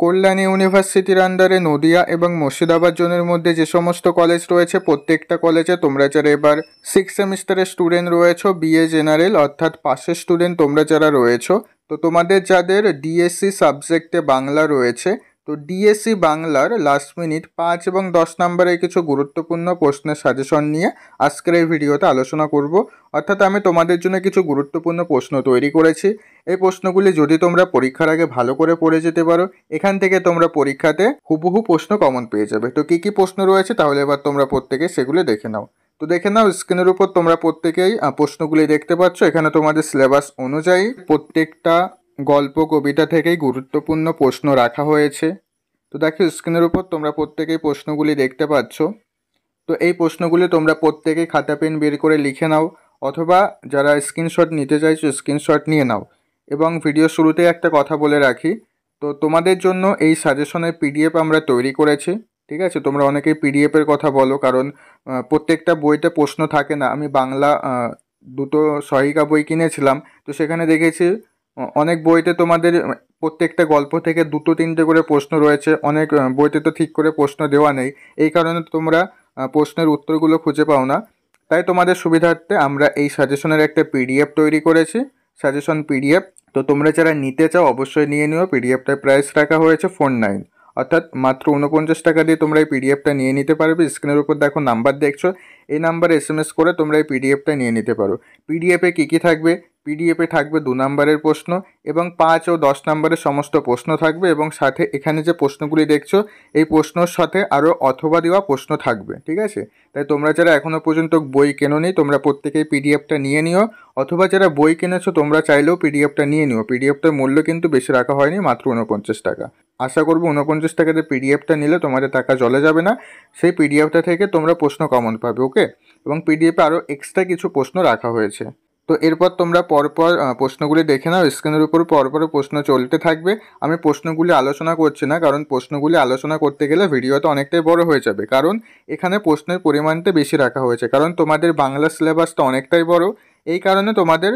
কল্যাণী ইউনিভার্সিটির আন্ডারে নদিয়া এবং মুর্শিদাবাদ জোনের মধ্যে যে সমস্ত কলেজ রয়েছে প্রত্যেকটা কলেজে তোমরা যারা এবার 6 সেমিস্টারের স্টুডেন্ট রয়েছো বিএ জেনারেল অর্থাৎ পাশের স্টুডেন্ট তোমরা যারা রয়েছো, তো তোমাদের যাদের ডিএসসি সাবজেক্টে বাংলা রয়েছে, তো ডিএসসি বাংলার লাস্ট মিনিট 5 এবং 10 নম্বরের কিছু গুরুত্বপূর্ণ প্রশ্নের সাজেশন নিয়ে আজকের এই ভিডিওতে আলোচনা করব। অর্থাৎ আমি তোমাদের জন্য কিছু গুরুত্বপূর্ণ প্রশ্ন তৈরি করেছি। এই প্রশ্নগুলি যদি তোমরা পরীক্ষার আগে ভালো করে পড়ে যেতে পারো, এখান থেকে তোমরা পরীক্ষাতে হুবহু প্রশ্ন কমন পেয়ে যাবে। তো কী কী প্রশ্ন রয়েছে তাহলে এবার তোমরা প্রত্যেকে সেগুলো দেখে নাও। তো দেখে নাও, স্ক্রিনের উপর তোমরা প্রত্যেকেই প্রশ্নগুলি দেখতে পাচ্ছ। এখানে তোমাদের সিলেবাস অনুযায়ী প্রত্যেকটা গল্প কবিতা থেকেই গুরুত্বপূর্ণ প্রশ্ন রাখা হয়েছে। তো দেখো স্ক্রিনের উপর তোমরা প্রত্যেকেই প্রশ্নগুলি দেখতে পাচ্ছ। তো এই প্রশ্নগুলি তোমরা প্রত্যেকেই খাতা পেন বের করে লিখে নাও, অথবা যারা স্ক্রিনশট নিতে চাইছো স্ক্রিনশট নিয়ে নাও। এবং ভিডিও শুরুতে একটা কথা বলে রাখি, তো তোমাদের জন্য এই সাজেশনের পিডিএফ আমরা তৈরি করেছি। ঠিক আছে, তোমরা অনেকেই পিডিএফের কথা বলো, কারণ প্রত্যেকটা বইতে প্রশ্ন থাকে না। আমি বাংলা দুটো সহায়িকা বই কিনেছিলাম, তো সেখানে দেখেছি অনেক বইতে তোমাদের প্রত্যেকটা গল্প থেকে 2-3টে করে প্রশ্ন রয়েছে, অনেক বইতে তো ঠিক করে প্রশ্ন দেওয়া নেই। এই কারণে তোমরা প্রশ্নের উত্তরগুলো খুঁজে পাও না। তাই তোমাদের সুবিধার্থে আমরা এই সাজেশনের একটা পিডিএফ তৈরি করেছি, সাজেশন পিডিএফ। তো তোমরা যারা নিতে চাও অবশ্যই নিয়ে নিও। পিডিএফটার প্রাইস রাখা হয়েছে 49, অর্থাৎ মাত্র 49 টাকা দিয়ে তোমরা এই পিডিএফটা নিয়ে নিতে পারবে। স্ক্রিনের উপর দেখো নাম্বার দেখছো, এই নাম্বারে SMS করে তোমরা এই পিডিএফটা নিয়ে নিতে পারো। পিডিএফে কী কী থাকবে? পিডিএফে থাকবে 2 নম্বরের প্রশ্ন এবং 5 ও 10 নম্বরের সমস্ত প্রশ্ন থাকবে, এবং সাথে এখানে যে প্রশ্নগুলি দেখছো এই প্রশ্নর সাথে আরও অথবা দেওয়া প্রশ্ন থাকবে। ঠিক আছে, তাই তোমরা যারা এখনও পর্যন্ত বই কেনোনি তোমরা প্রত্যেকেই পিডিএফটা নিয়ে নিও, অথবা যারা বই কিনেছো তোমরা চাইলেও পিডিএফটা নিয়ে নিও। পিডিএফটার মূল্য কিন্তু বেশি রাখা হয়নি, মাত্র 49 টাকা। আশা করবো 49 টাকাতে পিডিএফটা নিলে তোমাদের টাকা জলে যাবে না। সেই পিডিএফটা থেকে তোমরা প্রশ্ন কমন পাবে। ওকে, এবং পিডিএফে আরও এক্সট্রা কিছু প্রশ্ন রাখা হয়েছে। তো এরপর তোমরা পরপর প্রশ্নগুলি দেখে নাও। স্ক্রিনের উপর পরপর প্রশ্ন চলতে থাকবে। আমি প্রশ্নগুলি আলোচনা করছি না, কারণ প্রশ্নগুলি আলোচনা করতে গেলে ভিডিওটা অনেকটাই বড় হয়ে যাবে, কারণ এখানে প্রশ্নের পরিমাণটা বেশি রাখা হয়েছে। কারণ তোমাদের বাংলা সিলেবাসটা অনেকটাই বড়, এই কারণে তোমাদের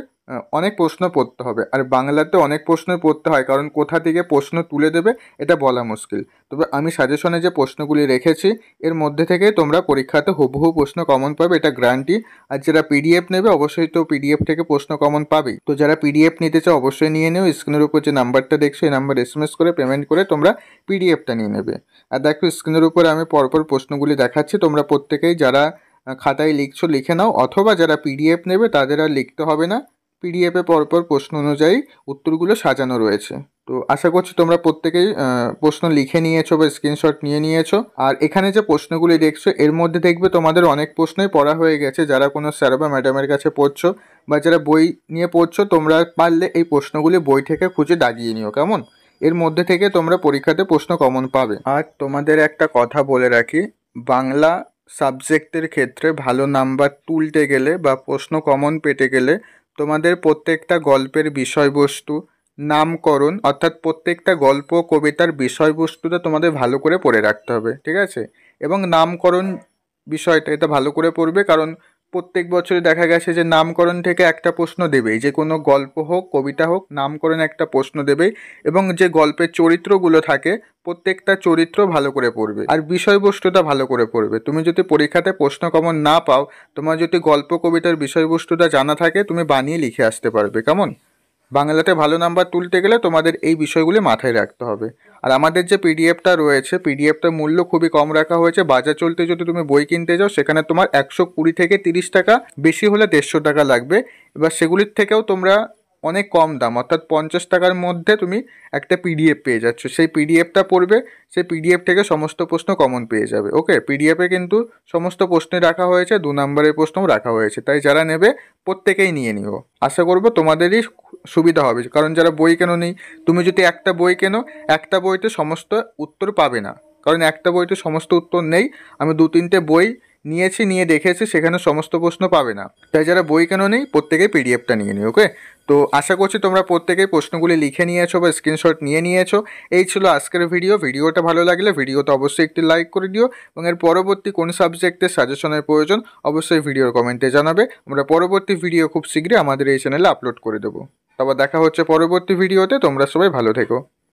অনেক প্রশ্ন পড়তে হবে। আর বাংলাতে অনেক প্রশ্ন পড়তে হয়, কারণ কোথা থেকে প্রশ্ন তুলে দেবে এটা বলা মুশকিল। তবে আমি সাজেশনে যে প্রশ্নগুলি রেখেছি এর মধ্যে থেকে তোমরা পরীক্ষাতে হুবহু প্রশ্ন কমন পাবে, এটা গ্যারান্টি। আর যারা পিডিএফ নেবে অবশ্যই তো পিডিএফ থেকে প্রশ্ন কমন পাবেই। তো যারা পিডিএফ নিতে চাও অবশ্যই নিয়ে নিও। স্ক্রিনের উপর যে নাম্বারটা দেখছো এই নাম্বার SMS করে পেমেন্ট করে তোমরা পিডিএফটা নিয়ে নেবে। আর দেখো স্ক্রিনের উপরে আমি পরপর প্রশ্নগুলি দেখাচ্ছি, তোমরা প্রত্যেকেই যারা খাতায় লিখছো লিখে নাও, অথবা যারা পিডিএফ নেবে তাদের আর লিখতে হবে না। পিডিএফে পরপর প্রশ্ন অনুযায়ী উত্তরগুলো সাজানো রয়েছে। তো আশা করছি তোমরা প্রত্যেকেই প্রশ্ন লিখে নিয়েছো বা স্ক্রিনশট নিয়ে নিয়েছো। আর এখানে যে প্রশ্নগুলি দেখছো এর মধ্যে দেখবে তোমাদের অনেক প্রশ্নই পড়া হয়ে গেছে। যারা কোনো স্যার বা ম্যাডামের কাছে পড়ছো বা যারা বই নিয়ে পড়ছো, তোমরা পারলে এই প্রশ্নগুলি বই থেকে খুঁজে দাগিয়ে নিও, কেমন? এর মধ্যে থেকে তোমরা পরীক্ষাতে প্রশ্ন কমন পাবে। আর তোমাদের একটা কথা বলে রাখি, বাংলা সাবজেক্টের ক্ষেত্রে ভালো নাম্বার তুলতে গেলে বা প্রশ্ন কমন পেতে গেলে তোমাদের প্রত্যেকটা গল্পের বিষয়বস্তু, নামকরণ, অর্থাৎ প্রত্যেকটা গল্প কবিতার বিষয়বস্তুটা তোমাদের ভালো করে পড়ে রাখতে হবে। ঠিক আছে, এবং নামকরণ বিষয়টা এটা ভালো করে পড়বে, কারণ প্রত্যেক বছরে দেখা গেছে যে নামকরণ থেকে একটা প্রশ্ন দেবেই, যে কোনো গল্প হোক কবিতা হোক নামকরণ একটা প্রশ্ন দেবেই। এবং যে গল্পের চরিত্রগুলো থাকে প্রত্যেকটা চরিত্র ভালো করে পড়বে, আর বিষয়বস্তুটা ভালো করে পড়বে। তুমি যদি পরীক্ষাতে প্রশ্ন কমন না পাও, তোমার যদি গল্প কবিতার বিষয়বস্তুটা জানা থাকে তুমি বানিয়ে লিখে আসতে পারবে, কেমন? বাংলাতে ভালো নাম্বার তুলতে গেলে তোমাদের এই বিষয়গুলি মাথায় রাখতে হবে। আর আমাদের যে পিডিএফটা রয়েছে পিডিএফটার মূল্য খুবই কম রাখা হয়েছে। বাজার চলতে যদি তুমি বই কিনতে যাও সেখানে তোমার 120 থেকে 30 টাকা, বেশি হলে 150 টাকা লাগবে। এবার সেগুলির থেকেও তোমরা অনেক কম দাম, অর্থাৎ 50 টাকার মধ্যে তুমি একটা পিডিএফ পেয়ে যাচ্ছ। সেই পিডিএফটা পড়বে, সেই পিডিএফ থেকে সমস্ত প্রশ্ন কমন পেয়ে যাবে। ওকে, পিডিএফে কিন্তু সমস্ত প্রশ্নই রাখা হয়েছে, 2 নম্বরের প্রশ্নও রাখা হয়েছে। তাই যারা নেবে প্রত্যেকেই নিয়ে নিও। আশা করবো তোমাদেরই সুবিধা হবে, কারণ যারা বই কেনো নেই, তুমি যদি একটা বই কেনো একটা বইতে সমস্ত উত্তর পাবে না, কারণ একটা বইতে সমস্ত উত্তর নেই। আমি 2-3টে বই নিয়েছি, নিয়ে দেখেছি, সেখানে সমস্ত প্রশ্ন পাবে না। তাই যারা বই কেন নেই প্রত্যেকেই পিডিএফটা নিয়ে নিই। ওকে, তো আশা করছি তোমরা প্রত্যেকেই প্রশ্নগুলি লিখে নিয়েছো বা স্ক্রিনশট নিয়ে নিয়েছো। এই ছিল আজকের ভিডিওটা ভালো লাগলে ভিডিওতে অবশ্যই একটি লাইক করে দিও, এবং এর পরবর্তী কোন সাবজেক্টের সাজেশনের প্রয়োজন অবশ্যই ভিডিওর কমেন্টে জানাবে। আমরা পরবর্তী ভিডিও খুব শীঘ্রই আমাদের এই চ্যানেলে আপলোড করে দেবো। তারপর দেখা হচ্ছে পরবর্তী ভিডিওতে। তোমরা সবাই ভালো থেকো।